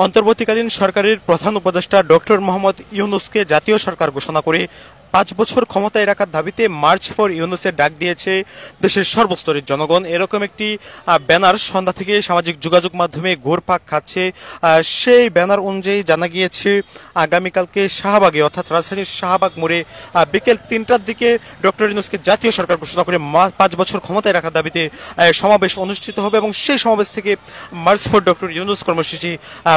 অন্তর্বর্তীকালীন সরকারের প্রধান উপদেষ্টা ডক্টর মোহাম্মদ ইউনূসকে জাতীয় সরকার ঘোষণা করে ৫ বছর ক্ষমতায় রাখার দাবিতে মার্চ ফর ইউনূসের ডাক দিয়েছে দেশের সর্বস্তরের জনগণ। এরকম একটি ব্যানার সন্ধ্যা থেকে সামাজিক যোগাযোগ মাধ্যমে ঘুরপাক খাচ্ছে। সেই ব্যানার অনুযায়ী জানা গিয়েছে আগামীকালকে শাহবাগে অর্থাৎ রাজধানীর শাহবাগ মোড়ে বিকেল ৩টার দিকে ডক্টর ইউনূসকে জাতীয় সরকার ঘোষণা করে ৫ বছর ক্ষমতায় রাখার দাবিতে সমাবেশ অনুষ্ঠিত হবে এবং সেই সমাবেশ থেকে মার্চ ফর ডক্টর ইউনূস কর্মসূচি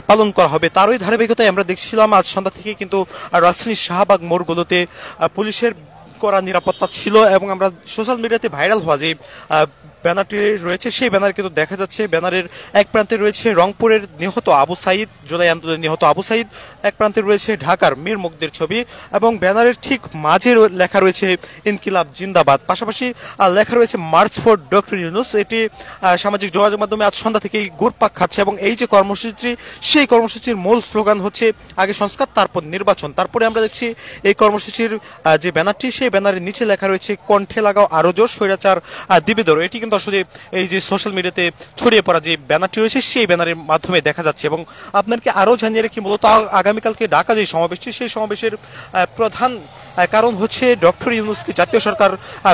পালন করা হবে। তারই ধারাবাহিকতায় আমরা দেখছিলাম আজ সন্ধ্যা থেকে কিন্তু রাজধানীর শাহবাগ মোড়গুলোতে পুলিশের কড়া নিরাপত্তা ছিল এবং আমরা সোশ্যাল মিডিয়াতে ভাইরাল হওয়া যে ব্যানারটি রয়েছে সেই ব্যানার কিন্তু দেখা যাচ্ছে ব্যানারের এক প্রান্তে রয়েছে রংপুরের নিহত আবু সাইদ, জুলাই আন্দোলনে নিহত আবু সাইদ, এক প্রান্তে রয়েছে ঢাকার মীর মুগ্ধের ছবি এবং ব্যানারের ঠিক মাঝে লেখা রয়েছে ইনকিলাব জিন্দাবাদ, পাশাপাশি লেখা রয়েছে মার্চ ফর ডক্টর ইউনূস। এটি সামাজিক যোগাযোগ মাধ্যমে আজ সন্ধ্যা থেকেই ঘুরপাক খাচ্ছে এবং এই যে কর্মসূচি সেই কর্মসূচির মূল স্লোগান হচ্ছে আগে সংস্কার তারপর নির্বাচন। তারপরে আমরা দেখছি এই কর্মসূচির যে ব্যানারটি সেই ব্যানারের নিচে লেখা রয়েছে কণ্ঠে লাগাও আরো জোর স্বৈরাচার দিবেদর। এটি কিন্তু আসলে এই যে সোশ্যাল মিডিয়াতে ছড়িয়ে পড়া যে ব্যানারটি রয়েছে সেই ব্যানারের মাধ্যমে দেখা যাচ্ছে এবং আপনাদেরকে আরো জানিয়ে রাখি মূলত আগামীকালকে ঢাকা যে সমাবেশটি সেই সমাবেশের প্রধান কারণ হচ্ছে ডক্টর ইউনূসকে জাতীয় সরকার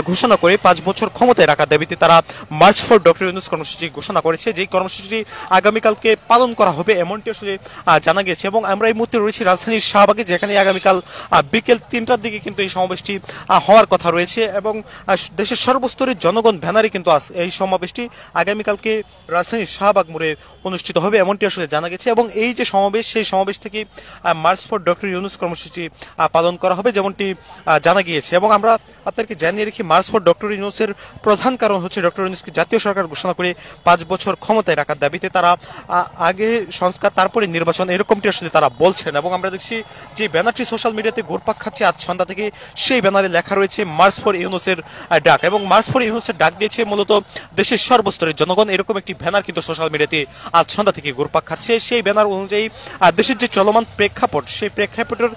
ঘোষণা করে ৫ বছর ক্ষমতায় রাখার দাবিতে তারা মার্চ ফর ডক্টর ইউনূস কর্মসূচি ঘোষণা করেছে। যেই কর্মসূচিটি আগামীকালকে পালন করা হবে এমনটি আসলে জানা গেছে এবং আমরা এই মুহূর্তে রয়েছি রাজধানীর শাহবাগে, যেখানে আগামীকাল বিকেল ৩টার দিকে কিন্তু এই সমাবেশটি হওয়ার কথা রয়েছে এবং দেশের সর্বস্তরের জনগণ ব্যানারে কিন্তু এই সমাবেশটি আগামীকালকে রাজধানীর শাহবাগ মোড়ে অনুষ্ঠিত হবে এমনটি আসলে জানা গেছে এবং এই যে সমাবেশ সেই সমাবেশ থেকে মার্চ ফর ডক্টর ইউনূস কর্মসূচি পালন করা হবে যেমনটি জানা গিয়েছে। এবং আমরা আপনাদেরকে জানিয়ে রাখি মার্চ ফর ডক্টর ইউনূসের প্রধান কারণ হচ্ছে ডক্টর ইউনূসকে জাতীয় সরকার ঘোষণা করে ৫ বছর ক্ষমতায় রাখার দাবিতে তারা আগে সংস্কার তারপরে নির্বাচন এরকমটি আসলে তারা বলছেন এবং আমরা দেখছি যে ব্যানারটি সোশ্যাল মিডিয়াতে ঘুরপাক খাচ্ছে আজ সন্ধ্যা থেকে সেই ব্যানারে লেখা রয়েছে মার্চ ফর ইউনূসের ডাক এবং মার্চ ফর ইউনূসের ডাক দিয়েছে মূলত দেশের সর্বস্তরের জনগণ। এরকম একটি ব্যানার কিন্তু সোশ্যাল মিডিয়াতে আজ সন্ধ্যা থেকে ঘুরপাক খাচ্ছে। সেই ব্যানার অনুযায়ী দেশের যে চলমান প্রেক্ষাপট সেই প্রেক্ষাপটের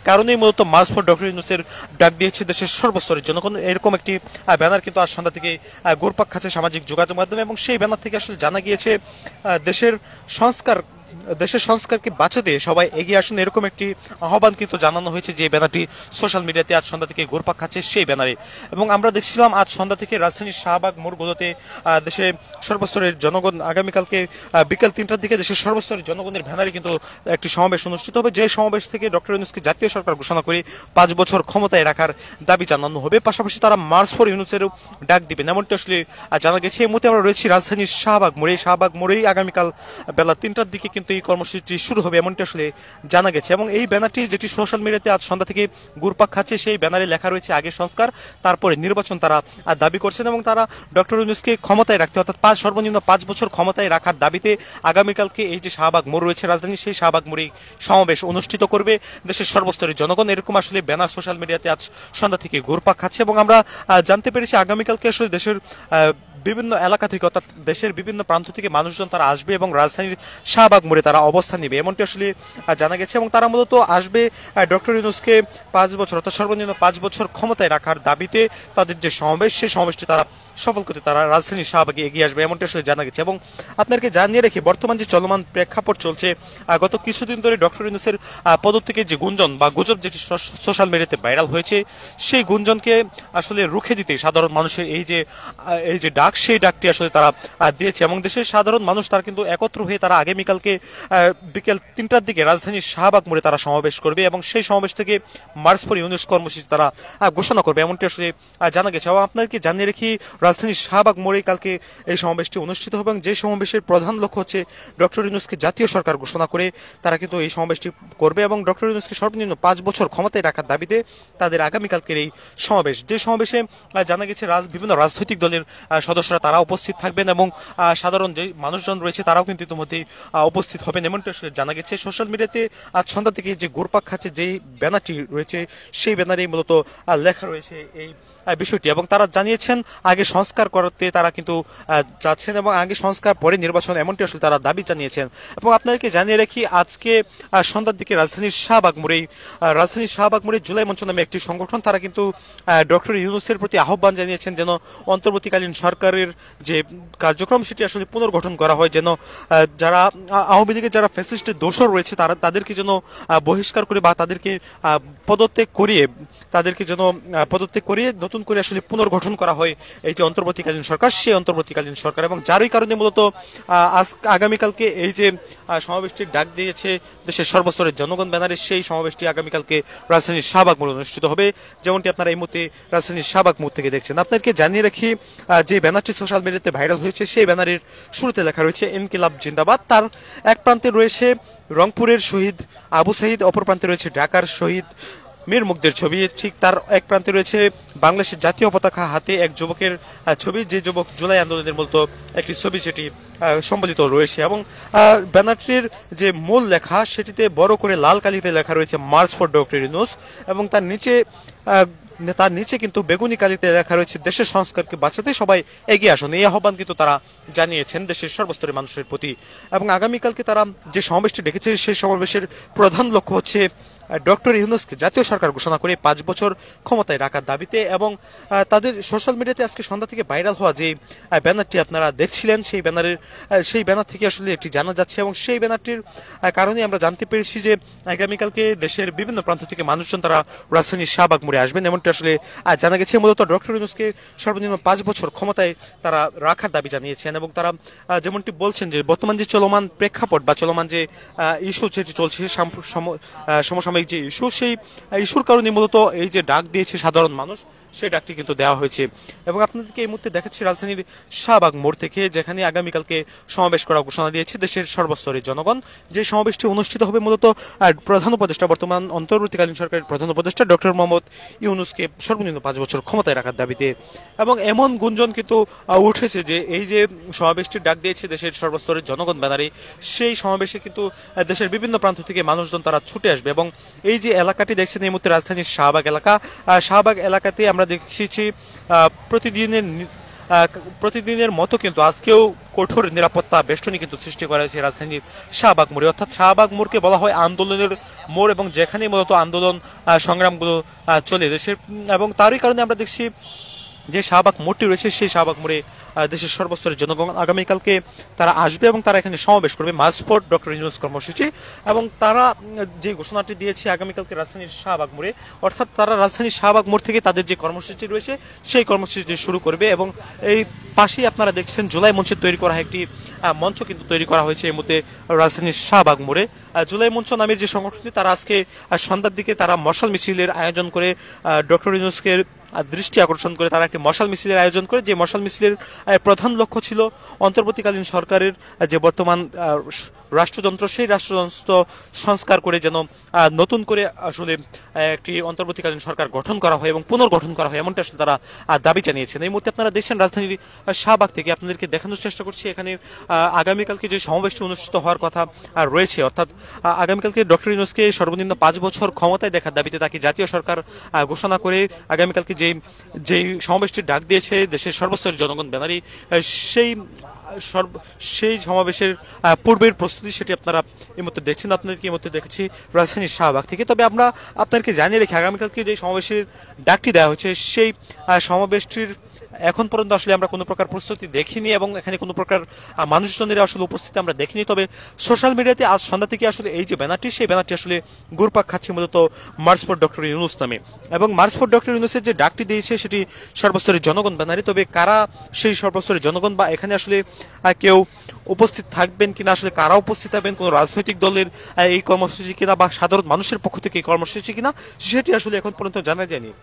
কারণেই মূলত মার্চ ফর ডক্টর ইউনূসের ডাক দিয়েছে দেশের সর্বস্তরের জনগণ। এরকম একটি ব্যানার কিন্তু আজ সন্ধ্যা থেকে ঘুরপাক খাচ্ছে সামাজিক যোগাযোগ মাধ্যমে এবং সেই ব্যানার থেকে আসলে জানা গিয়েছে দেশের সংস্কারকে বাঁচাতে সবাই এগিয়ে আসুন এরকম একটি আহ্বান কিন্তু জানানো হয়েছে যে ব্যানারটি সোশ্যাল মিডিয়াতে আজ সন্ধ্যা থেকে ঘুরপাক খাচ্ছে সেই ব্যানারে। এবং আমরা দেখছিলাম আজ সন্ধ্যা থেকে রাজধানীর শাহবাগ মোড়গুলোতে দেশের সর্বস্তরের জনগণ আগামীকালকে বিকেল ৩টার দিকে দেশের সর্বস্তরের জনগণের ব্যানারে কিন্তু একটি সমাবেশ অনুষ্ঠিত হবে, যে সমাবেশ থেকে ডক্টর ইউনূসকে জাতীয় সরকার ঘোষণা করে ৫ বছর ক্ষমতায় রাখার দাবি জানানো হবে। পাশাপাশি তারা মার্চ ফর ইউনূসেরও ডাক দিবেন এমনটি আসলে জানা গেছে। এই মুহূর্তে আমরা রয়েছি রাজধানীর শাহবাগ মোড়েই আগামীকাল বেলা ৩টার দিকে কিন্তু এই কর্মসূচি শুরু হবে এমনটি আসলে জানা গেছে এবং এই ব্যানারটি যেটি সোশ্যাল মিডিয়াতে আজ সন্ধ্যা থেকে ঘুরপাক খাচ্ছে সেই ব্যানারে লেখা রয়েছে আগে সংস্কার তারপরে নির্বাচন তারা দাবি করছেন এবং তারা ডক্টর ইউনূসকে ক্ষমতায় রাখতে অর্থাৎ সর্বনিম্ন ৫ বছর ক্ষমতায় রাখার দাবিতে আগামীকালকে এই যে শাহবাগ মোড় রয়েছে রাজধানীর সেই শাহবাগ মোড়েই সমাবেশ অনুষ্ঠিত করবে দেশের সর্বস্তরের জনগণ। এরকম আসলে ব্যানার সোশ্যাল মিডিয়াতে আজ সন্ধ্যা থেকে ঘুরপাক খাচ্ছে এবং আমরা জানতে পেরেছি আগামীকালকে আসলে দেশের বিভিন্ন এলাকা থেকে অর্থাৎ দেশের বিভিন্ন প্রান্ত থেকে মানুষজন তারা আসবে এবং রাজধানীর শাহবাগ মোড়ে তারা অবস্থান নেবে এমনটি আসলে জানা গেছে এবং তারা মূলত আসবে ডক্টর ইউনূসকে ৫ বছর অর্থাৎ সর্বনিম্ন ৫ বছর ক্ষমতায় রাখার দাবিতে তাদের যে সমাবেশ সেই সমাবেশটি তারা সফল করতে তারা রাজধানীর শাহবাগে এগিয়ে আসবে এমনটি আসলে জানা গেছে। এবং আপনাদেরকে জানিয়ে রেখে বর্তমান যে চলমান প্রেক্ষাপট চলছে গত কিছুদিন ধরে ডক্টর ইউনূসের পদত্যাগের যে গুঞ্জন বা গুজব যেটি সোশ্যাল মিডিয়াতে ভাইরাল হয়েছে সেই গুঞ্জনকে আসলে রুখে দিতে সাধারণ মানুষের এই যে ডাক সেই ডাকটি আসলে তারা দিয়েছে এবং দেশের সাধারণ মানুষ তারা কিন্তু একত্র হয়ে তারা আগামীকালকে বিকেল ৩টার দিকে রাজধানীর শাহবাগ মোড়ে তারা সমাবেশ করবে এবং সেই সমাবেশ থেকে মার্চ ফর ইউনূস কর্মসূচি তারা ঘোষণা করবে এমনটি আসলে জানা গেছে। এবং আপনাদেরকে জানিয়ে রাখি রাজধানীর শাহবাগ মোড়ে কালকে এই সমাবেশটি অনুষ্ঠিত হবে এবং যে সমাবেশের প্রধান লক্ষ্য হচ্ছে ডক্টর ইউনূসকে জাতীয় সরকার ঘোষণা করে তারা কিন্তু এই সমাবেশটি করবে এবং ডক্টর ইউনূসকে সর্বনিম্ন ৫ বছর ক্ষমতায় রাখার দাবিতে তাদের আগামীকালকের এই সমাবেশ, যে সমাবেশে জানা গেছে বিভিন্ন রাজনৈতিক দলের সদস্যরা তারা উপস্থিত থাকবেন এবং সাধারণ যে মানুষজন রয়েছে তারাও কিন্তু ইতিমধ্যেই উপস্থিত হবেন এমনটি আসলে জানা গেছে। সোশ্যাল মিডিয়াতে আজ সন্ধ্যা থেকে যে ঘুরপাক খাচ্ছে যেই ব্যানারটি রয়েছে সেই ব্যানারেই মূলত লেখা রয়েছে এই বিষয়টি এবং তারা জানিয়েছেন আগে সংস্কার করতে তারা কিন্তু যাচ্ছেন এবং আগে সংস্কার পরে নির্বাচন, এমনটি আসলে তারা দাবি জানিয়েছেন। এবং আপনাদেরকে জানিয়ে রাখি, আজকে সন্ধ্যার দিকে রাজধানীর শাহবাগ মোড়ে জুলাই মঞ্চ নামে একটি সংগঠন, তারা কিন্তু ডক্টর ইউনূসের প্রতি আহ্বান জানিয়েছেন যেন অন্তর্বর্তীকালীন সরকারের যে কার্যক্রম সেটি আসলে পুনর্গঠন করা হয়, যেন যারা আওয়ামী লীগের যারা ফ্যাসিস্টের দোষর রয়েছে তাদেরকে যেন বহিষ্কার করে বা তাদেরকে পদত্যাগ করিয়ে নতুন করে আসলে পুনর্গঠন করা হয় এই যে অন্তর্বর্তীকালীন সরকার, সেই অন্তর্বর্তীকালীন সরকার। এবং যারই কারণে মূলত আগামীকালকে এই যে সমাবেশটির ডাক দিয়েছে দেশের সর্বস্তরের জনগণ ব্যানারে, সেই সমাবেশটি আগামীকালকে রাজধানীর শাহবাগ মোড়ে অনুষ্ঠিত হবে, যেমনটি আপনারা এই মুহূর্তে রাজধানীর শাহবাগ মোড় থেকে দেখছেন। আপনাদেরকে জানিয়ে রাখি, যে ব্যানারটি সোশ্যাল মিডিয়াতে ভাইরাল হয়েছে সেই ব্যানারের শুরুতে লেখা রয়েছে ইনকিলাব জিন্দাবাদ। তার এক প্রান্তে রয়েছে রংপুরের শহীদ আবু সাঈদ, অপর প্রান্তে রয়েছে ঢাকার শহীদ মীর মুগ্ধের ছবি, ঠিক তার এক প্রান্তে রয়েছে বাংলাদেশের জাতীয় পতাকা হাতে এক যুবকের ছবি, যে যুবক জুলাই আন্দোলনের মূলত একটি ছবি সেটি সম্বলিত রয়েছে। এবং ব্যানারটির যে মূল লেখা সেটিতে বড় করে লাল কালিতে লেখা রয়েছে মার্চ ফর ডক্টর ইউনূস, এবং তার নিচে কিন্তু বেগুনি কালিতে লেখা রয়েছে দেশের সংস্কারকে বাঁচাতে সবাই এগিয়ে আসুন। এই আহ্বান কিন্তু তারা জানিয়েছেন দেশের সর্বস্তরের মানুষের প্রতি। এবং আগামীকালকে তারা যে সমাবেশটি ডেকেছে সেই সমাবেশের প্রধান লক্ষ্য হচ্ছে ডক্টর ইউনূসকে জাতীয় সরকার ঘোষণা করে 5 বছর ক্ষমতায় রাখার দাবিতে। এবং তাদের সোশ্যাল মিডিয়াতে আজকে সন্ধ্যা থেকে ভাইরাল হওয়া যে ব্যানারটি আপনারা দেখছিলেন, সেই ব্যানার থেকে আসলে এটি জানা যাচ্ছে। এবং সেই ব্যানারটির কারণে আমরা জানতে পেরেছি যে আগামীকালকে দেশের বিভিন্ন প্রান্ত থেকে মানুষজন তারা রাজধানীর শাহবাগ মোড়ে আসবেন, এমনটি আসলে জানা গেছে। মূলত ডক্টর ইউনূসকে সর্বনিম্ন 5 বছর ক্ষমতায় তারা রাখার দাবি জানিয়েছেন। এবং তারা যেমনটি বলছেন যে বর্তমান যে চলমান প্রেক্ষাপট বা চলমান যে ইস্যু যেটি চলছে, সমসাময়িক যে ইস্যু, সেই ইস্যুর কারণে মূলত এই যে ডাক দিয়েছে সাধারণ মানুষ, সেই ডাকটি কিন্তু দেওয়া হয়েছে। এবং আপনাদেরকে এই মুহূর্তে দেখাচ্ছি রাজধানীর শাহবাগ মোড় থেকে, যেখানে আগামীকালকে সমাবেশ করার ঘোষণা দিয়েছে দেশের সর্বস্তরের জনগণ। যে সমাবেশটি অনুষ্ঠিত হবে মূলত প্রধান উপদেষ্টা, বর্তমান অন্তর্বর্তীকালীন সরকারের প্রধান উপদেষ্টা ডক্টর মোহাম্মদ ইউনূসকে সর্বনিম্ন 5 বছর ক্ষমতায় রাখার দাবিতে। এবং এমন গুঞ্জন কিন্তু উঠেছে যে এই যে সমাবেশটির ডাক দিয়েছে দেশের সর্বস্তরের জনগণ ব্যানারে, সেই সমাবেশে কিন্তু দেশের বিভিন্ন প্রান্ত থেকে মানুষজন তারা ছুটে আসবে। এবং এই যে এলাকাটি দেখছেন এই মুহূর্তে রাজধানীর শাহবাগ এলাকাতে আমরা দেখছি প্রতিদিনের মতো কিন্তু আজকেও কঠোর নিরাপত্তা বেষ্টনী কিন্তু সৃষ্টি করা হয়েছে রাজধানীর শাহবাগ মোড়ে। অর্থাৎ শাহবাগ মোড়কে বলা হয় আন্দোলনের মোড়, এবং যেখানে মূলত আন্দোলন সংগ্রামগুলো চলে দেশের। এবং তারই কারণে আমরা দেখছি যে শাহবাগ মোড়টি রয়েছে, সেই শাহবাগ মোড়ে দেশের সর্বস্তরের জনগণ আগামীকালকে তারা আসবে এবং তারা এখানে সমাবেশ করবে মার্চ ফর ডক্টর ইউনূস কর্মসূচি। এবং তারা যে ঘোষণাটি দিয়েছে আগামীকালকে রাজধানীর শাহবাগ মোড়ে, অর্থাৎ তারা রাজধানীর শাহবাগ মোড় থেকে তাদের যে কর্মসূচি রয়েছে সেই কর্মসূচি শুরু করবে। এবং এই পাশেই আপনারা দেখছেন জুলাই মঞ্চে তৈরি করা একটি মঞ্চ কিন্তু তৈরি করা হয়েছে এই মুহূর্তে রাজধানীর শাহবাগ মোড়ে। জুলাই মঞ্চ নামের যে সংগঠনটি, তারা আজকে সন্ধ্যার দিকে তারা মশাল মিছিলের আয়োজন করে ডক্টর ইউনূসকে দৃষ্টি আকর্ষণ করে তারা একটি মশাল মিছিলের আয়োজন করে, যে মশাল মিছিলের প্রধান লক্ষ্য ছিল অন্তর্বর্তীকালীন সরকারের যে বর্তমান রাষ্ট্রযন্ত্র, সেই রাষ্ট্রযন্ত্র সংস্কার করে যেন নতুন করে আসলে একটি অন্তর্বর্তীকালীন সরকার গঠন করা হয় এবং পুনর্গঠন করা হয়, এমনটা আসলে তারা দাবি জানিয়েছেন। এই মুহূর্তে আপনারা দেখছেন রাজধানীর শাহবাগ থেকে আপনাদেরকে দেখানোর চেষ্টা করছি এখানে আগামীকালকে যে সমাবেশটি অনুষ্ঠিত হওয়ার কথা রয়েছে, অর্থাৎ আগামীকালকে ডক্টর ইউনূসকে সর্বনিম্ন 5 বছর ক্ষমতায় দেখার দাবিতে তাকে জাতীয় সরকার ঘোষণা করে আগামীকালকে যেই সমাবেশটি ডাক দিয়েছে দেশের সর্বস্তরের জনগণ ব্যানারে, সেই সমাবেশের পূর্বের প্রস্তুতি সেটি আপনারা এই মুহূর্তে দেখছেন। আপনাদেরকে এই মুহূর্তে দেখেছি রাজধানীর শাহবাগ থেকে। তবে আমরা আপনাদেরকে জানিয়ে রেখে আগামীকালকে যে সমাবেশের ডাকটি দেওয়া হয়েছে, সেই সমাবেশটির এখন পর্যন্ত আসলে আমরা কোনো প্রকার প্রস্তুতি দেখিনি এবং এখানে কোনো প্রকার মানুষজনের আসলে উপস্থিতি আমরা দেখিনি। তবে সোশ্যাল মিডিয়াতে আজ সন্ধ্যা থেকে আসলে এই যে ব্যানারটি, সেই ব্যানারটি আসলে ঘুরপাক খাচ্ছে মূলত মার্চ ফর ডক্টর ইউনূস নামে। এবং মার্চ ফর ডক্টর ইউনূসের যে ডাকটি দিয়েছে সেটি সর্বস্তরের জনগণ ব্যানারে। তবে কারা সেই সর্বস্তরের জনগণ বা এখানে আসলে কেউ উপস্থিত থাকবেন কিনা, আসলে কারা উপস্থিত থাকবেন, কোনো রাজনৈতিক দলের এই কর্মসূচি কিনা বা সাধারণ মানুষের পক্ষ থেকে এই কর্মসূচি কিনা, সেটি আসলে এখন পর্যন্ত জানা যায়নি।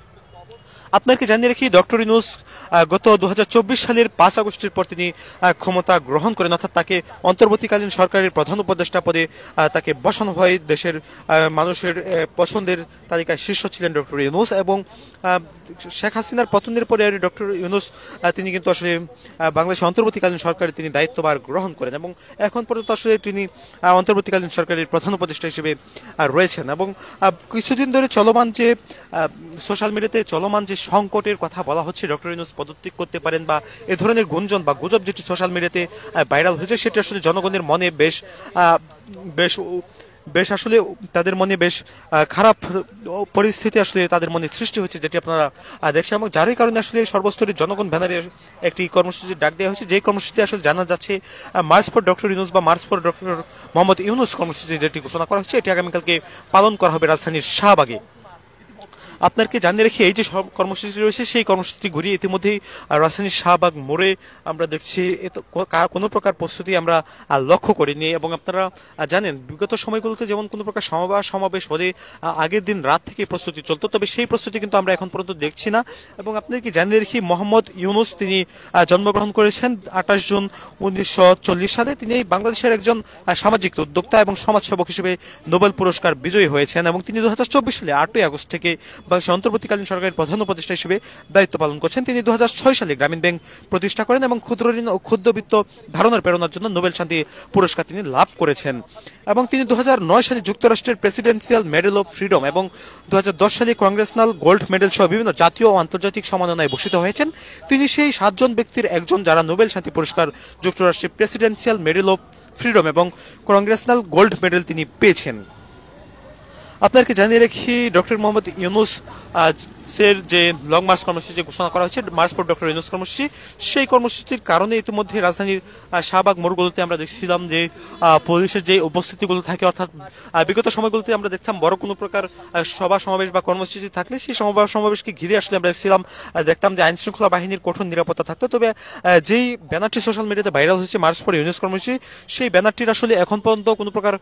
আপনাকে জানিয়ে রাখি ডক্টর ইউনূস গত 2024 সালের 5 আগস্টের পর তিনি ক্ষমতা গ্রহণ করেন, অর্থাৎ তাকে অন্তর্বর্তীকালীন সরকারের প্রধান উপদেষ্টা পদে তাকে বসানো হয়। দেশের মানুষের পছন্দের তালিকায় শীর্ষ ছিলেন ডক্টর ইউনূস। এবং শেখ হাসিনার পতনের পরে ডক্টর ইউনূস তিনি কিন্তু আসলে বাংলাদেশের অন্তর্বর্তীকালীন সরকারের তিনি দায়িত্বভার গ্রহণ করেন এবং এখন পর্যন্ত আসলে তিনি অন্তর্বর্তীকালীন সরকারের প্রধান উপদেষ্টা হিসেবে রয়েছেন। এবং কিছুদিন ধরে চলমান যে সোশ্যাল মিডিয়াতে চলমান যে সংকটের কথা বলা হচ্ছে, ডক্টর ইউনূস পদত্যাগ করতে পারেন বা এ ধরনের গুঞ্জন বা গুজব যেটি সোশ্যাল মিডিয়াতে ভাইরাল হয়েছে, সেটি আসলে জনগণের মনে বেশ বেশ বেশ আসলে তাদের মনে বেশ খারাপ পরিস্থিতি আসলে তাদের মনে সৃষ্টি হচ্ছে, যেটি আপনারা দেখছেন। এবং যারই কারণে আসলে সর্বস্তরের জনগণ ব্যানারে একটি কর্মসূচির ডাক দেওয়া হয়েছে, যে কর্মসূচিতে আসলে জানা যাচ্ছে মার্চ ফর ডক্টর ইউনূস বা March for doctor Mohammad Yunus কর্মসূচি যেটি ঘোষণা করা হচ্ছে, এটি আগামীকালকে পালন করা হবে রাজধানীর শাহবাগে। আপনাকে জানিয়ে রেখে এই যে কর্মসূচি রয়েছে, সেই কর্মসূচি ঘুরিয়ে ইতিমধ্যেই রাজধানীর শাহবাগ মোড়ে আমরা দেখছি কোনো প্রকার প্রস্তুতি আমরা লক্ষ্য করিনি। এবং আপনারা জানেন বিগত সময়গুলোতে যেমন কোনো প্রকার সমাবেশ হলে আগের দিন রাত থেকে প্রস্তুতি চলতো, তবে সেই প্রস্তুতি কিন্তু আমরা এখন পর্যন্ত দেখছি না। এবং আপনাদেরকে জানিয়ে রাখি, মোহাম্মদ ইউনূস তিনি জন্মগ্রহণ করেছেন 28 জুন 1940 সালে। তিনি বাংলাদেশের একজন সামাজিক উদ্যোক্তা এবং সমাজসেবক হিসেবে নোবেল পুরস্কার বিজয়ী হয়েছেন। এবং তিনি 2024 সালে 8ই আগস্ট থেকে বাংলাদেশের অন্তর্বর্তীকালীন সরকারের প্রধান উপদেষ্টা হিসেবে দায়িত্ব পালন করছেন। তিনি 2006 সালে গ্রামীণ ব্যাংক প্রতিষ্ঠা করেন এবং ক্ষুদ্র ঋণ ও ক্ষুদ্রবিত্ত ধারণার প্রেরণার জন্য নোবেল শান্তি পুরস্কার তিনি লাভ করেছেন। এবং তিনি 2009 সালে যুক্তরাষ্ট্রের প্রেসিডেন্সিয়াল মেডেল অফ ফ্রিডম এবং 2010 সালে কংগ্রেসনাল গোল্ড মেডেল সহ বিভিন্ন জাতীয় ও আন্তর্জাতিক সম্মাননায় ভূষিত হয়েছেন। তিনি সেই 7 জন ব্যক্তির একজন যারা নোবেল শান্তি পুরস্কার, যুক্তরাষ্ট্রের প্রেসিডেন্সিয়াল মেডেল অফ ফ্রিডম এবং কংগ্রেসনাল গোল্ড মেডেল তিনি পেয়েছেন। আপনাকে জানিয়ে রাখি, ডক্টর মোহাম্মদ ইউনূস এর যে লং মার্চ কর্মসূচি ঘোষণা করা হয়েছে, মার্চ ফর ডক্টর ইউনূস কর্মসূচি, সেই কর্মসূচির কারণে ইতিমধ্যে রাজধানীর শাহবাগ মোড়গুলোতে আমরা দেখছিলাম যে পুলিশের যে উপস্থিতিগুলো থাকে, অর্থাৎ বিগত সময়গুলোতে আমরা দেখতাম বড় কোনো প্রকার সভা সমাবেশ বা কর্মসূচি থাকলে সেই সমাবেশকে ঘিরে আসলে আমরা দেখতাম যে আইন শৃঙ্খলা বাহিনীর কঠোর নিরাপত্তা থাকতো। তবে যেই ব্যানারটি সোশ্যাল মিডিয়াতে ভাইরাল হয়েছে মার্চ ফর ইউনূস কর্মসূচি, সেই ব্যানারটির আসলে এখন পর্যন্ত কোনো প্রকার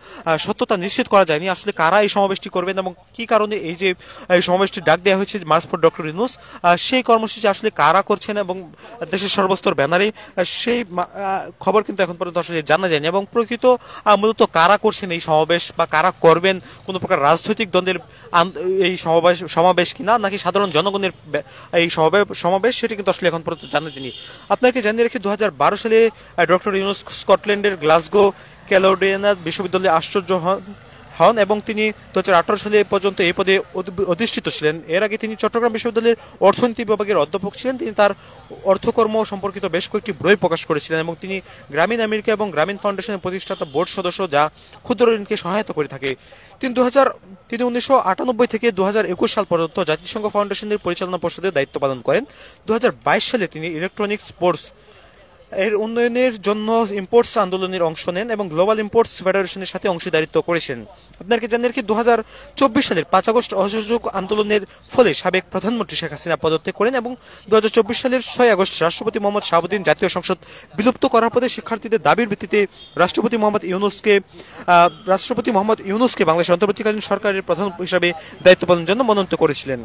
সত্যতা নিশ্চিত করা যায়নি। আসলে কারা এই সমাবেশটি করবেন এবং কি কারণে এই যে সমাবেশটি ডাক দেওয়া হয়েছে মার্চ ফর ডক্টর ইউনূস, সেই কর্মসূচি আসলে কারা করছেন এবং দেশের সর্বস্তর ব্যানারে, সেই খবর কিন্তু এখন পর্যন্ত আসলে জানা যায়নি। এবং প্রকৃত মূলত কারা করছেন এই সমাবেশ বা কারা করবেন, কোনো প্রকার রাজনৈতিক দ্বন্দ্বের এই সমাবেশ কিনা নাকি সাধারণ জনগণের এই সমাবেশ, সেটি কিন্তু আসলে এখন পর্যন্ত জানা যায়নি। আপনাকে জানিয়ে রেখে 2012 সালে ডক্টর ইউনূস স্কটল্যান্ডের গ্লাসগো ক্যালেডোনিয়া বিশ্ববিদ্যালয়ে আশ্চর্য হন এবং তিনি 2018 সালে পর্যন্ত এই পদে অধিষ্ঠিত ছিলেন। এর আগে তিনি চট্টগ্রাম বিশ্ববিদ্যালয়ের অর্থনীতি বিভাগের অধ্যাপক ছিলেন। তিনি তার অর্থকর্ম সম্পর্কিত বেশ কয়েকটি বই প্রকাশ করেছিলেন এবং তিনি গ্রামীণ আমেরিকা এবং গ্রামীণ ফাউন্ডেশনের প্রতিষ্ঠাতা বোর্ড সদস্য, যা ক্ষুদ্র ঋণকে সহায়তা করে থাকে। তিনি 1998 থেকে 2021 সাল পর্যন্ত জাতিসংঘ ফাউন্ডেশনের পরিচালনা পর্ষদের দায়িত্ব পালন করেন। 2022 সালে তিনি ইলেকট্রনিক্স স্পোর্টস এর উন্নয়নের জন্য ইম্পোর্টস আন্দোলনের অংশ নেন এবং গ্লোবাল ইম্পোর্টস ফেডারেশনের সাথে অংশীদারিত্ব করেছেন। আপনাকে জানিয়ে রাখি, 2024 সালের 5 আগস্ট অসহযোগ আন্দোলনের ফলে সাবেক প্রধানমন্ত্রী শেখ হাসিনা পদত্যাগ করেন এবং 2024 সালের 6 আগস্ট রাষ্ট্রপতি মোহাম্মদ শাহাবুদ্দিন জাতীয় সংসদ বিলুপ্ত করার পরে শিক্ষার্থীদের দাবির ভিত্তিতে রাষ্ট্রপতি মোহাম্মদ ইউনূসকে বাংলাদেশের অন্তর্বর্তীকালীন সরকারের প্রধান হিসাবে দায়িত্ব পালনের জন্য মনোনীত করেছিলেন।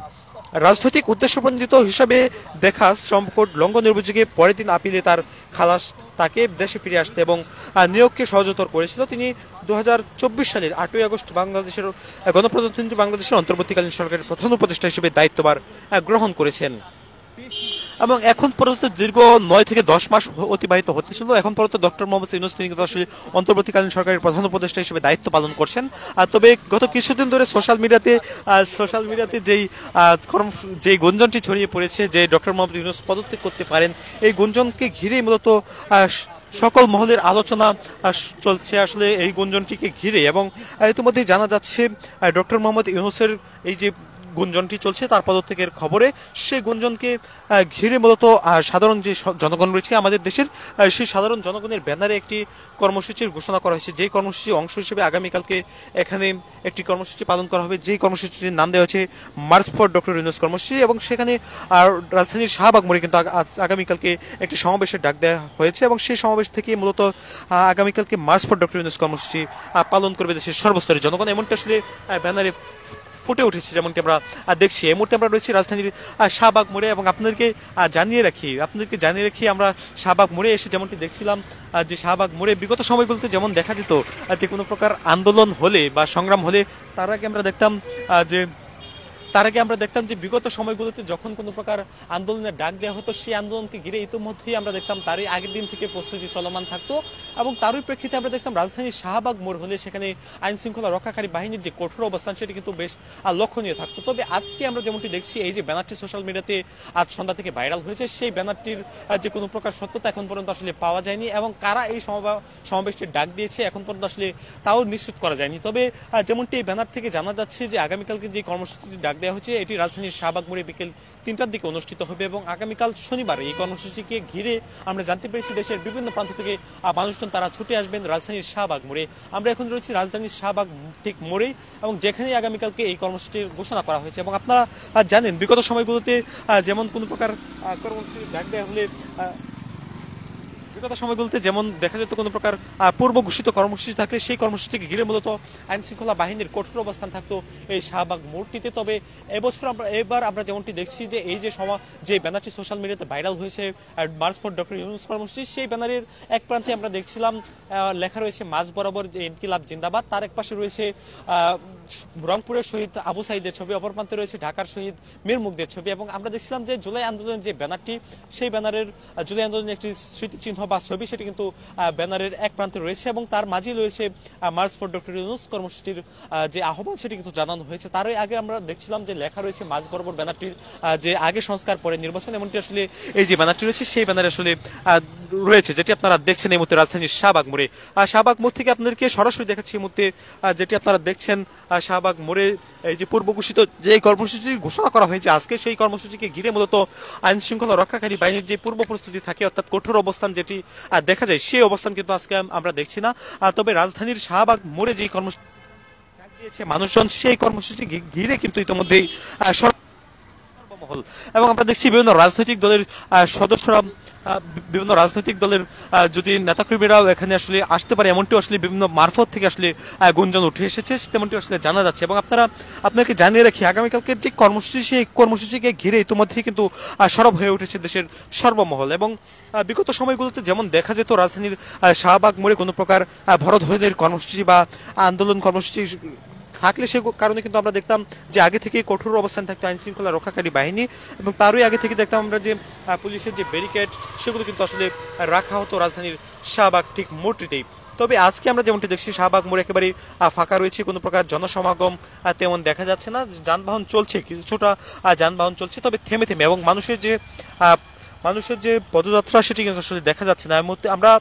রাজনৈতিক উদ্দেশ্যপ্রণোদিত হিসাবে দেখা সংকট লঙ্ঘনের অভিযোগে পরের দিন আপিলে তার খালাস তাকে দেশে ফিরে আসতে এবং নিয়োগকে সহজতর করেছিল। তিনি 2024 সালের 8ই আগস্ট বাংলাদেশের গণপ্রজাতন্ত্রী বাংলাদেশের অন্তর্বর্তীকালীন সরকারের প্রধান উপদেষ্টা হিসেবে দায়িত্বভার গ্রহণ করেছেন। এবং এখন পর্যন্ত দীর্ঘ 9 থেকে 10 মাস অতিবাহিত হতেছিল। এখন পর্যন্ত ডক্টর মোহাম্মদ ইউনূস তিনি কিন্তু আসলে অন্তর্বর্তীকালীন সরকারের প্রধান উপদেষ্টা হিসেবে দায়িত্ব পালন করছেন। তবে গত কিছুদিন ধরে সোশ্যাল মিডিয়াতে যেই গুঞ্জনটি ছড়িয়ে পড়েছে যে ডক্টর মোহাম্মদ ইউনূস পদত্যাগ করতে পারেন, এই গুঞ্জনকে ঘিরেই মূলত সকল মহলের আলোচনা চলছে আসলে এই গুঞ্জনটিকে ঘিরে। এবং ইতিমধ্যেই জানা যাচ্ছে ডক্টর মোহাম্মদ ইউনূসের এই যে গুঞ্জনটি চলছে তার পদত্যাগের খবরে, সেই গুঞ্জনকে ঘিরে মূলত সাধারণ যে জনগণ রয়েছে আমাদের দেশের, সেই সাধারণ জনগণের ব্যানারে একটি কর্মসূচির ঘোষণা করা হয়েছে। যেই কর্মসূচির অংশ হিসেবে আগামীকালকে এখানে একটি কর্মসূচি পালন করা হবে, যেই কর্মসূচির নাম দেওয়া হয়েছে মার্চ ফর ডক্টর ইউনূস কর্মসূচি। এবং সেখানে রাজধানীর শাহবাগ মোড়ে কিন্তু আগামীকালকে একটি সমাবেশের ডাক দেওয়া হয়েছে এবং সেই সমাবেশ থেকে মূলত আগামীকালকে মার্চ ফর ডক্টর ইউনূস কর্মসূচি পালন করবে দেশের সর্বস্তরের জনগণ। এমনটা আসলে ব্যানারে ফুটে উঠেছে, যেমনটি আমরা দেখছি। এই মুহূর্তে আমরা রয়েছি রাজধানীর শাহবাগ মোড়ে এবং আপনাদেরকে জানিয়ে রাখি আমরা শাহবাগ মোড়ে এসে যেমনটি দেখছিলাম যে শাহবাগ মোড়ে বিগত সময়গুলোতে যেমন দেখা যেত যে কোনো প্রকার আন্দোলন হলে বা সংগ্রাম হলে তার আগে আমরা দেখতাম যে তার আগে আমরা দেখতাম যে বিগত সময়গুলোতে যখন কোনো প্রকার আন্দোলনের ডাক দেওয়া হতো, সেই আন্দোলনকে ঘিরে ইতিমধ্যেই আমরা দেখতাম তারই আগের দিন থেকে প্রস্তুতি চলমান থাকতো এবং তারই প্রেক্ষিতে আমরা দেখতাম রাজধানীর শাহবাগ মোড় হলে সেখানে আইন শৃঙ্খলা রক্ষাকারী বাহিনীর যে কঠোর অবস্থান সেটি কিন্তু বেশ লক্ষণীয় থাকতো। তবে আজকে আমরা যেমনটি দেখছি, এই যে ব্যানারটি সোশ্যাল মিডিয়াতে আজ সন্ধ্যা থেকে ভাইরাল হয়েছে, সেই ব্যানারটির যে কোনো প্রকার সত্যতা এখন পর্যন্ত আসলে পাওয়া যায়নি এবং কারা এই সমাবেশটির ডাক দিয়েছে এখন পর্যন্ত আসলে তাও নিশ্চিত করা যায়নি। তবে যেমনটি এই ব্যানার থেকে জানা যাচ্ছে যে আগামীকালকে যে কর্মসূচিটি ডাক দেওয়া হচ্ছে এটি রাজধানীর শাহবাগ মোড়ে বিকেল 3টার দিকে অনুষ্ঠিত হবে এবং আগামীকাল শনিবার এই কর্মসূচিকে ঘিরে আমরা জানতে পেরেছি দেশের বিভিন্ন প্রান্ত থেকে মানুষজন তারা ছুটে আসবেন রাজধানীর শাহবাগ মোড়ে। আমরা এখন রয়েছি রাজধানীর শাহবাগ ঠিক মোড়েই এবং যেখানে আগামীকালকে এই কর্মসূচির ঘোষণা করা হয়েছে এবং আপনারা জানেন বিগত সময়গুলোতে যেমন কোনো প্রকার কর্মসূচি ডাক দেওয়া হলে বিগত সময়গুলোতে যেমন দেখা যেত কোনো প্রকার পূর্ব ঘোষিত কর্মসূচি থাকলে সেই কর্মসূচিকে ঘিরে মূলত আইন শৃঙ্খলা বাহিনীর কঠোর অবস্থান থাকতো এই শাহবাগ মোড়টিতে। তবে এবার আমরা যেমনটি দেখছি যে এই যে ব্যানারটি সোশ্যাল মিডিয়াতে ভাইরাল হয়েছে মার্চ ফর ডক্টর ইউনূস কর্মসূচি, সেই ব্যানারের এক প্রান্তে আমরা দেখছিলাম লেখা রয়েছে মাঝ বরাবর যে ইনকিলাব জিন্দাবাদ, তার এক পাশে রয়েছে রংপুরের শহীদ আবু সাইদের ছবি, অপর প্রান্তে রয়েছে ঢাকার শহীদ মীর মুগ্ধের ছবি এবং আমরা দেখছিলাম যে জুলাই আন্দোলনের যে ব্যানারটি, সেই ব্যানারের জুলাই আন্দোলনের একটি স্মৃতিচিহ্ন বা ছবি সেটি কিন্তু ব্যানারের এক প্রান্তে রয়েছে এবং তার মাঝে রয়েছে মার্চ ফর ডক্টর ইউনূস কর্মসূচির যে আহ্বান সেটি কিন্তু জানানো হয়েছে। তারই আগে আমরা দেখছিলাম যে লেখা রয়েছে মাঝ বরাবর ব্যানারটির যে আগে সংস্কার পরে নির্বাচন, এমনটি আসলে এই যে ব্যানারটি রয়েছে সেই ব্যানারে আসলে রয়েছে, যেটি আপনারা দেখছেন এই মুহূর্তে রাজধানীর শাহবাগ মোড়ে। শাহবাগ মোড় থেকে আপনাদেরকে সরাসরি দেখাচ্ছি এই মুহূর্তে যেটি আপনারা দেখছেন শাহবাগ মোড়ে এই যে পূর্ব ঘোষিত যে কর্মসূচি ঘোষণা করা হয়েছে আজকে, সেই কর্মসূচিকে ঘিরে মূলত আইন শৃঙ্খলা রক্ষাকারী বাহিনীর যে পূর্ব প্রস্তুতি থাকে অর্থাৎ কঠোর অবস্থান যেটি দেখা যায়, সেই অবস্থান কিন্তু আজকে আমরা দেখছি না। তবে রাজধানীর শাহবাগ মোড়ে যে কর্মসূচি দিয়েছে মানুষজন, সেই কর্মসূচি ঘিরে কিন্তু ইতিমধ্যেই সর্বমহল এবং আমরা দেখছি বিভিন্ন রাজনৈতিক দলের সদস্যরা, বিভিন্ন রাজনৈতিক দলের যদি নেতাকর্মীরাও এখানে আসলে আসতে পারে এমনটি আসলে বিভিন্ন মারফত থেকে আসলে গুঞ্জন উঠে এসেছে, তেমনটি আসলে জানা যাচ্ছে। এবং আপনাকে জানিয়ে রাখি আগামীকালকে যে কর্মসূচি, সেই কর্মসূচিকে ঘিরে ইতিমধ্যেই কিন্তু সরব হয়ে উঠেছে দেশের সর্বমহল এবং বিগত সময়গুলোতে যেমন দেখা যেত রাজধানীর শাহবাগ মোড়ে কোনো প্রকার ভরধরনের কর্মসূচি বা আন্দোলন কর্মসূচি থাকলে সে কারণে কিন্তু আমরা দেখতাম যে আগে থেকে কঠোর অবস্থান থাকতো আইন শৃঙ্খলা রক্ষাকারী বাহিনী এবং তারই আগে থেকে দেখতাম আমরা যে পুলিশের যে ব্যারিকেড সেগুলো কিন্তু আসলে রাখা হতো রাজধানীর শাহবাগ ঠিক মোড়টিতেই। তবে আজকে আমরা যেমনটি দেখছি শাহবাগ মোড় একেবারে ফাঁকা রয়েছে, কোনো প্রকার জনসমাগম তেমন দেখা যাচ্ছে না, যানবাহন চলছে কিছুটা, যানবাহন চলছে তবে থেমে থেমে এবং মানুষের যে পদযাত্রা সেটি কিন্তু আসলে দেখা যাচ্ছে না। এর মধ্যে আমরা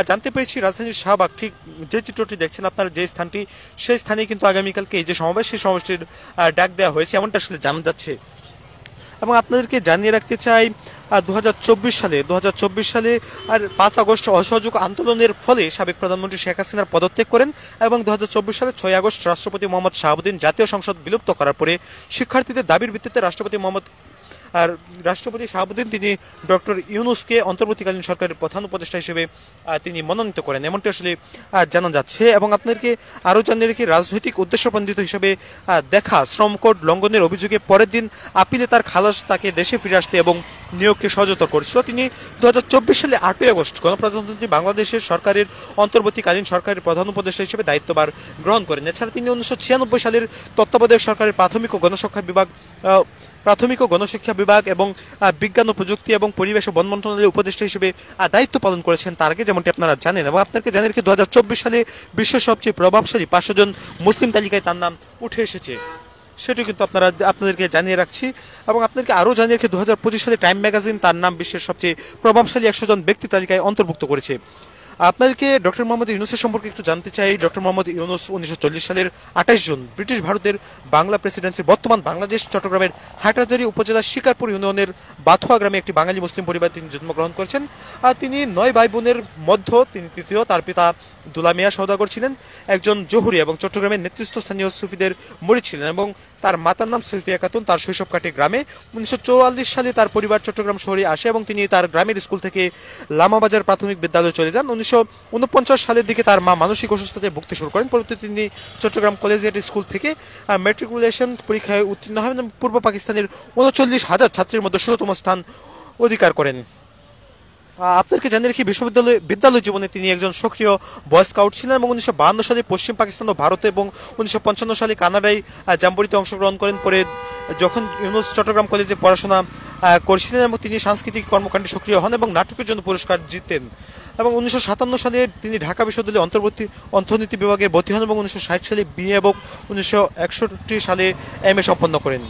জানতে পেরেছি রাজধানীর শাহবাগ ঠিক যে চিত্রটি দেখছেন আপনারা, যে স্থানটি, সেই স্থানে কিন্তু আগামীকালকে এই যে সমাবেশ, সেই সমাবেশটির ডাক দেওয়া হয়েছে এমনটা আসলে জানা যাচ্ছে। এবং আপনাদেরকে জানিয়ে রাখতে চাই 2024 সালে আর 5 আগস্ট অসহযোগ আন্দোলনের ফলে সাবেক প্রধানমন্ত্রী শেখ হাসিনার পদত্যাগ করেন এবং 2024 সালে 6 আগস্ট রাষ্ট্রপতি মোহাম্মদ শাহাবুদ্দিন জাতীয় সংসদ বিলুপ্ত করার পরে শিক্ষার্থীদের দাবির ভিত্তিতে রাষ্ট্রপতি শাহাবুদ্দিন তিনি ডক্টর ইউনূসকে অন্তর্বর্তীকালীন সরকারের প্রধান উপদেষ্টা হিসেবে তিনি মনোনীত করেন এমনটি আসলে জানা যাচ্ছে। এবং আপনাদেরকে আরও জানিয়ে রেখে রাজনৈতিক উদ্দেশ্যপ্রণোদিত হিসেবে দেখা শ্রম কোড লঙ্ঘনের অভিযোগে পরের দিন আপিলে তার খালাস তাকে দেশে ফিরে আসতে এবং নিয়োগকে সহজতর করেছিল। তিনি 2024 সালে 8 আগস্ট গণপ্রজাতন্ত্রী বাংলাদেশের সরকারের অন্তর্বর্তীকালীন সরকারের প্রধান উপদেষ্টা হিসেবে দায়িত্বভার গ্রহণ করেন। এছাড়া তিনি 1996 সালের তত্ত্বাবধায়ক সরকারের প্রাথমিক ও গণশিক্ষা বিভাগ এবং বিজ্ঞান ও প্রযুক্তি এবং পরিবেশ ও বন মন্ত্রণালয়ের উপদেষ্টা হিসেবে দায়িত্ব পালন করেছেন তার আগে, যেমনটি আপনারা জানেন। এবং আপনাকে জানিয়ে রেখে 2024 সালে বিশ্বের সবচেয়ে প্রভাবশালী 500 জন মুসলিম তালিকায় তার নাম উঠে এসেছে, সেটি কিন্তু আপনাদেরকে জানিয়ে রাখছি। এবং আপনাদেরকে আরও জানিয়ে রেখে 2025 সালে টাইম ম্যাগাজিন তার নাম বিশ্বের সবচেয়ে প্রভাবশালী 100 জন ব্যক্তি তালিকায় অন্তর্ভুক্ত করেছে। আপনাদেরকে ডক্টর মোহাম্মদ ইউনূসের সম্পর্কে একটু জানতে চাই। ডক্টর মোহাম্মদ ইউনূস 1940 সালের 28 জুন ব্রিটিশ ভারতের বাংলা প্রেসিডেন্সির বর্তমান বাংলাদেশ চট্টগ্রামের হাটহাজারী উপজেলার শিকারপুর ইউনিয়নের বাথুয়া গ্রামে একটি বাঙালি মুসলিম পরিবারে তিনি জন্মগ্রহণ করেছেন। তিনি 9 ভাই বোনের মধ্য তিনি তৃতীয়। তার পিতা দুলা মিয়া সওদাগর ছিলেন একজন জহুরি এবং চট্টগ্রামের নেতৃস্থানীয় সুফিদের মুরিদ ছিলেন এবং তার মাতার নাম সুলফিয়া খাতুন। তার শৈশব কাটে গ্রামে। 1944 সালে তার পরিবার চট্টগ্রাম শহরে আসে এবং তিনি তার গ্রামের স্কুল থেকে লামাবাজার প্রাথমিক বিদ্যালয়ে চলে যান। 1949 সালের দিকে তার মা মানসিক অসুস্থতায় ভুগতে শুরু করেন। পরবর্তীতে তিনি চট্টগ্রাম কলেজিয়েট স্কুল থেকে ম্যাট্রিকুলেশন পরীক্ষায় উত্তীর্ণ হন এবং পূর্ব পাকিস্তানের 39,000 ছাত্রের মধ্যে 16তম স্থান অধিকার করেন। আপনাদেরকে জানিয়ে রাখি, বিদ্যালয় জীবনে তিনি একজন সক্রিয় বয় স্কাউট ছিলেন এবং 1952 সালে পশ্চিম পাকিস্তান ও ভারতে এবং 1955 সালে কানাডায় জাম্বুরিতে অংশগ্রহণ করেন। পরে যখন ইউনুস চট্টগ্রাম কলেজে পড়াশোনা করছিলেন এবং তিনি সাংস্কৃতিক কর্মকাণ্ডে সক্রিয় হন এবং নাটকের জন্য পুরস্কার জিতেন এবং 1957 সালে তিনি ঢাকা বিশ্ববিদ্যালয়ে অর্থনীতি বিভাগে ভর্তি হন এবং 1960 সালে বিএ এবং 1961 সালে এমএ সম্পন্ন করেন।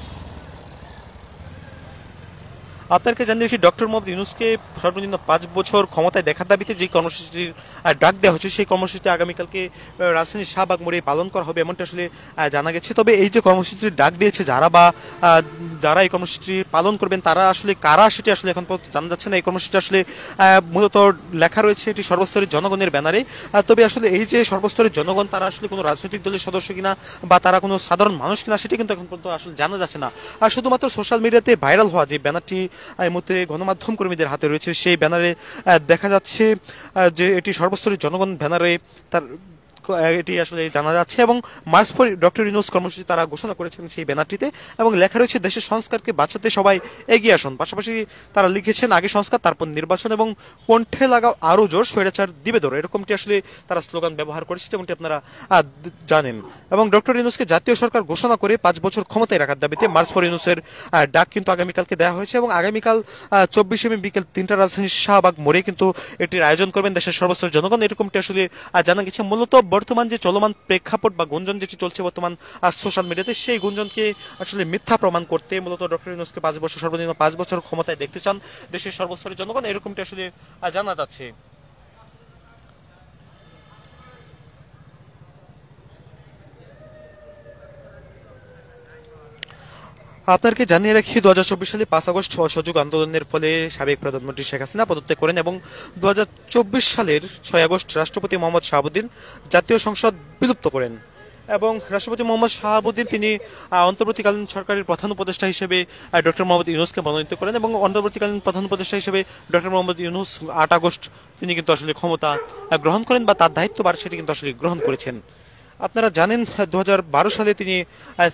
আপনাকে জানিয়ে রাখি, ডক্টর মোহাম্মদ ইউনূসকে সর্বনিম্ন 5 বছর ক্ষমতায় দেখার দাবিতে যে কর্মসূচির ডাক দেওয়া হচ্ছে, সেই কর্মসূচিটি আগামীকালকে রাজধানীর শাহবাগ মোড়ে পালন করা হবে এমনটা আসলে জানা গেছে। তবে এই যে কর্মসূচির ডাক দিয়েছে যারা এই কর্মসূচি পালন করবেন তারা আসলে কারা, সেটি আসলে এখন পর্যন্ত জানা যাচ্ছে না। এই কর্মসূচি আসলে মূলত লেখা রয়েছে এটি সর্বস্তরের জনগণের ব্যানারে। তবে আসলে এই যে সর্বস্তরের জনগণ তারা আসলে কোনো রাজনৈতিক দলের সদস্য কিনা বা তারা কোনো সাধারণ মানুষ কিনা সেটি কিন্তু এখন পর্যন্ত আসলে জানা যাচ্ছে না। আর শুধুমাত্র সোশ্যাল মিডিয়াতে ভাইরাল হওয়া যে ব্যানারটি এই মুহূর্তে গণমাধ্যম কর্মীদের হাতে রয়েছে, সেই ব্যানারে দেখা যাচ্ছে যে এটি সর্বস্তরের জনগণ ব্যানারে তার এটি আসলে জানা যাচ্ছে এবং মার্চ ফর ডক্টর ইউনূস কর্মসূচি তারা ঘোষণা করেছেন সেই ব্যানারটিতে এবং লেখা রয়েছে দেশের সংস্কারকে বাঁচাতে সবাই এগিয়ে আসুন। পাশাপাশি তারা লিখেছেন আগে সংস্কার তারপর নির্বাচন এবং কণ্ঠে লাগাও আরো জোর, স্বৈরাচার দিবে দৌড়, এরকমটি আসলে তারা স্লোগান ব্যবহার করেছে যেমনটি আপনারা জানেন। এবং ডক্টর ইউনূসকে জাতীয় সরকার ঘোষণা করে 5 বছর ক্ষমতায় রাখার দাবিতে মার্চ ফর ইউনূসের ডাক কিন্তু আগামীকালকে দেওয়া হয়েছে এবং আগামীকাল 24 মে বিকেল 3টা রাজধানীর শাহবাগ মোড়ে কিন্তু এটির আয়োজন করবেন দেশের সর্বস্তরের জনগণ, এরকমটি আসলে জানা গেছে। মূলত বর্তমান যে চলমান প্রেক্ষাপট বা গুঞ্জন যেটি চলছে বর্তমান সোশ্যাল মিডিয়াতে, সেই গুঞ্জনকে আসলে মিথ্যা প্রমাণ করতে মূলত ডক্টর ইউনূসকে 5 বছর সর্বনিম্ন 5 বছর ক্ষমতায় দেখতে চান দেশের সর্বস্তরের জনগণ, এরকমটি আসলে জানা যাচ্ছে। আপনাকে জানিয়ে রাখি, 2024 সালে 5 আগস্ট অসহযোগ আন্দোলনের ফলে সাবেক প্রধানমন্ত্রী শেখ হাসিনা পদত্যাগ করেন এবং 2024 সালের 6 আগস্ট রাষ্ট্রপতি মোহাম্মদ শাহাবুদ্দিন জাতীয় সংসদ বিলুপ্ত করেন এবং রাষ্ট্রপতি মোহাম্মদ শাহাবুদ্দিন তিনি অন্তর্বর্তীকালীন সরকারের প্রধান উপদেষ্টা হিসেবে ডক্টর মোহাম্মদ ইউনূসকে মনোনীত করেন এবং অন্তর্বর্তীকালীন প্রধান উপদেষ্টা হিসেবে ডক্টর মোহাম্মদ ইউনূস 8 আগস্ট তিনি কিন্তু আসলে ক্ষমতা গ্রহণ করেন বা তার দায়িত্বভার সেটি কিন্তু আসলে গ্রহণ করেছেন। আপনারা জানেন 2012 সালে তিনি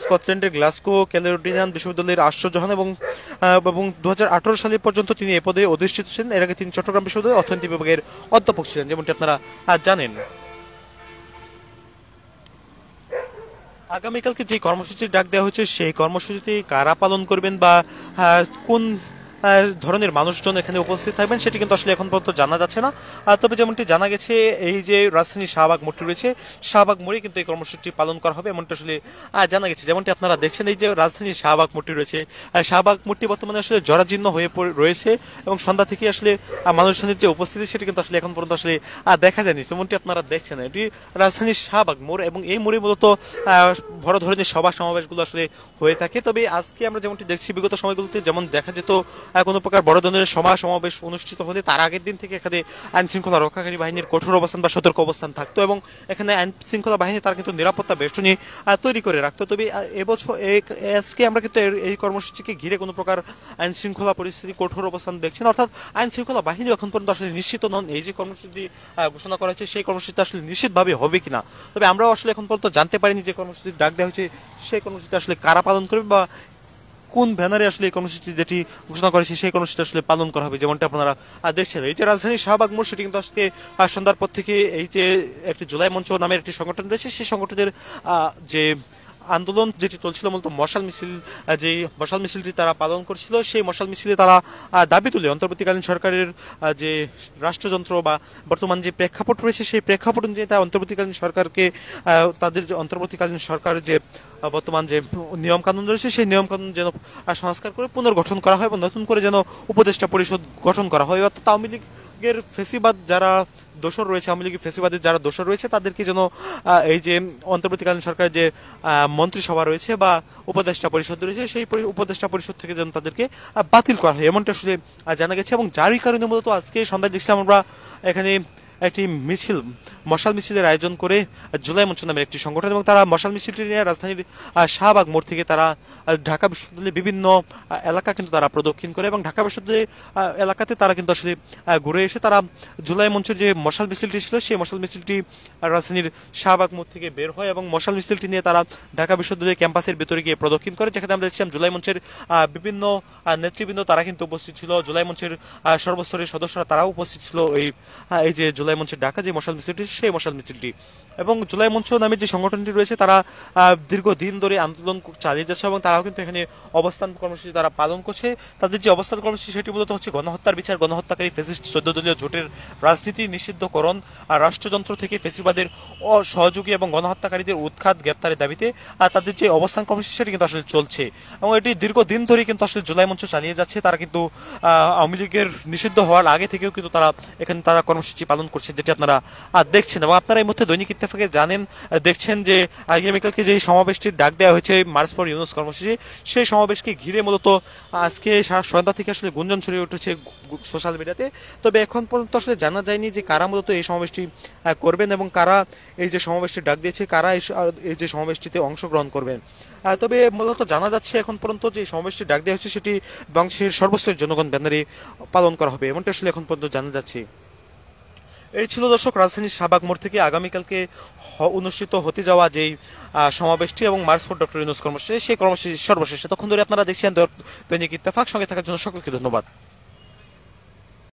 স্কটল্যান্ডের গ্লাসগো ক্যালেডোনিয়ান বিশ্ববিদ্যালয়ের আশ্চর্য হন এবং 2018 সাল পর্যন্ত তিনি এ পদে অধিষ্ঠিত ছিলেন। এর আগে তিনি চট্টগ্রাম বিশ্ববিদ্যালয়ের অর্থনীতি বিভাগের অধ্যাপক ছিলেন যেমনটি আপনারা জানেন। আগামীকালকে যে কর্মসূচির ডাক দেওয়া হয়েছে সেই কর্মসূচিটি কারা পালন করবেন বা কোন ধরনের মানুষজন এখানে উপস্থিত থাকবেন সেটি কিন্তু আসলে এখন পর্যন্ত জানা যাচ্ছে না। তবে যেমনটি জানা গেছে, এই যে রাজধানী শাহবাগ মোড়টি রয়েছে, শাহবাগ মোড়ে কিন্তু এই কর্মসূচিটি পালন করা হবে এমনটা আসলে জানা গেছে। যেমনটি আপনারা দেখছেন, এই যে রাজধানী শাহবাগ মোড়টি রয়েছে, শাহবাগ মোড়টি বর্তমানে আসলে জরাজীর্ণ হয়ে রয়েছে এবং সন্ধ্যা থেকে আসলে মানুষজনের যে উপস্থিতি সেটি কিন্তু আসলে এখন পর্যন্ত আসলে দেখা যায়নি। যেমনটি আপনারা দেখছেন, এটি রাজধানীর শাহবাগ মোড় এবং এই মোড়ে মূলত বড় ধরনের সভা সমাবেশগুলো আসলে হয়ে থাকে। তবে আজকে আমরা যেমনটি দেখছি, বিগত সময়গুলোতে যেমন দেখা যেত কোনো প্রকার বড় ধরনের সমাবেশ অনুষ্ঠিত হলে তার আগের দিন থেকে এখানে আইন শৃঙ্খলা রক্ষাকারী বাহিনীর কঠোর অবস্থান বা সতর্ক অবস্থান থাকতো এবং এখানে আইন শৃঙ্খলা বাহিনী তার কিন্তু নিরাপত্তা বেষ্টনী তৈরি করে রাখতো। তবে এবছর আজকে আমরা কিন্তু এই কর্মসূচিকে ঘিরে কোনো প্রকার আইন শৃঙ্খলা পরিস্থিতি কঠোর অবস্থান দেখছি না, অর্থাৎ আইন শৃঙ্খলা বাহিনী এখন পর্যন্ত আসলে নিশ্চিত নন এই যে কর্মসূচি ঘোষণা করা হয়েছে সেই কর্মসূচিটা আসলে নিশ্চিতভাবে হবে কিনা। তবে আমরাও আসলে এখন পর্যন্ত জানতে পারিনি যে কর্মসূচির ডাক দেওয়া হয়েছে সেই কর্মসূচিটা আসলে কারা পালন করবে বা কোন ব্যানারে আসলে এই কর্মসূচি যেটি ঘোষণা করেছে সেই কর্মসূচি আসলে পালন করা হবে। যেমনটা আপনারা দেখছেন, এই যে রাজধানী শাহবাগ মোড় সেটি কিন্তু আজকে সন্ধ্যার পর থেকে এই যে একটি জুলাই মঞ্চ নামের একটি সংগঠন রয়েছে, সেই সংগঠনের যে আন্দোলন যেটি চলছিল মূলত মশাল মিছিল, যে মশাল মিছিলটি তারা পালন করছিল, সেই মশাল মিছিলে তারা দাবি তুলে অন্তর্বর্তীকালীন সরকারের যে রাষ্ট্রযন্ত্র বা বর্তমান যে প্রেক্ষাপট রয়েছে সেই প্রেক্ষাপট অনুযায়ী তারা অন্তর্বর্তীকালীন সরকারকে তাদের যে অন্তর্বর্তীকালীন সরকারের যে বর্তমান যে নিয়ম কানুন রয়েছে সেই নিয়ম কানুন যেন সংস্কার করে পুনর্গঠন করা হয় এবং নতুন করে যেন উপদেষ্টা পরিষদ গঠন করা হয়, অর্থাৎ আওয়ামী লীগের ফেসিবাদ যারা দোষর রয়েছে, আওয়ামী লীগের ফেসিবাদের যারা দোষর রয়েছে তাদেরকে যেন এই যে অন্তর্বর্তীকালীন সরকারের যে মন্ত্রিসভা রয়েছে বা উপদেষ্টা পরিষদ রয়েছে সেই উপদেষ্টা পরিষদ থেকে যেন তাদেরকে বাতিল করা হয় এমনটা আসলে জানা গেছে। এবং যারই কারণে মূলত আজকে সন্ধ্যায় দেখছিলাম আমরা এখানে একটি মিছিল, মশাল মিছিলের আয়োজন করে জুলাই মঞ্চ নামের একটি সংগঠন, এবং তারা মশাল মিছিলটি নিয়ে রাজধানীর শাহবাগ মোড় থেকে তারা ঢাকা বিশ্ববিদ্যালয়ের বিভিন্ন এলাকা কিন্তু তারা প্রদক্ষিণ করে, এবং ঢাকা বিশ্ববিদ্যালয় এলাকাতে তারা কিন্তু আসলে ঘুরে এসে তারা জুলাই মঞ্চের যে মশাল মিছিলটি ছিল সেই মশাল মিছিলটি রাজধানীর শাহবাগ মোড় থেকে বের হয়, এবং মশাল মিছিলটি নিয়ে তারা ঢাকা বিশ্ববিদ্যালয় ক্যাম্পাসের ভেতরে গিয়ে প্রদক্ষিণ করে, যেখানে আমরা দেখছিলাম জুলাই মঞ্চের বিভিন্ন নেতৃবৃন্দ তারা কিন্তু উপস্থিত ছিল, জুলাই মঞ্চের সর্বস্তরের সদস্যরা তারাও উপস্থিত ছিল এই যে জুলাই মঞ্চের ঢাকা যে মশাল মিছিলটি সেই মশাল মিছিলটি। এবং জুলাই মঞ্চ নামের যে সংগঠনটি রয়েছে তারা দীর্ঘদিন ধরে আন্দোলন চালিয়ে যাচ্ছে, এবং তারাও কিন্তু এখানে অবস্থান কর্মসূচি তারা পালন করছে। তাদের যে অবস্থান কর্মসূচি সেটি মূলত হচ্ছে গণহত্যার বিচার, গণহত্যাকারী ফ্যাসিস্ট 14 দলীয় জোটের রাজনীতি নিষিদ্ধকরণ, আর রাষ্ট্রযন্ত্র থেকে ফ্যাসিবাদের সহযোগী এবং গণহত্যাকারীদের উৎখাত গ্রেপ্তারের দাবিতে তাদের যে অবস্থান কর্মসূচি সেটি কিন্তু আসলে চলছে, এবং এটি দীর্ঘদিন ধরে কিন্তু আসলে জুলাই মঞ্চ চালিয়ে যাচ্ছে। তারা কিন্তু আওয়ামী লীগের নিষিদ্ধ হওয়ার আগে থেকেও কিন্তু তারা এখানে তারা কর্মসূচি পালন করছে, যেটি আপনারা দেখছেন। এবং আপনারা এই মধ্যে দৈনিক ইত্তেফাকে জানেন, দেখছেন যে আগামীকালকে যে সমাবেশটির ডাক দেওয়া হয়েছে মার্চ ফর ইউনুস কর্মসূচি, সেই সমাবেশকে ঘিরে মূলত আজকে সারা সন্ধ্যা থেকে আসলে গুঞ্জন ছড়িয়ে উঠেছে সোশ্যাল মিডিয়াতে। তবে এখন পর্যন্ত আসলে জানা যায়নি যে কারা মূলত এই সমাবেশটি করবেন এবং কারা এই যে সমাবেশটি ডাক দিয়েছে, কারা এই যে সমাবেশটিতে অংশগ্রহণ করবেন। তবে মূলত জানা যাচ্ছে এখন পর্যন্ত যে সমাবেশটি ডাক দেওয়া হচ্ছে সেটি বাংলাদেশের সর্বস্তরের জনগণ ব্যানারে পালন করা হবে, এমনটা আসলে এখন পর্যন্ত জানা যাচ্ছে। এই ছিল দর্শক রাজধানীর শাহবাগ মোড় থেকে আগামীকালকে অনুষ্ঠিত হতে যাওয়া যেই সমাবেশটি এবং মার্চ ফর ডক্টর ইউনূস কর্মসূচি, সেই কর্মসূচি সর্বশেষ। তখন ধরে আপনারা দেখছেন দৈনিক ইত্তেফাক, সঙ্গে থাকার জন্য সকলকে ধন্যবাদ।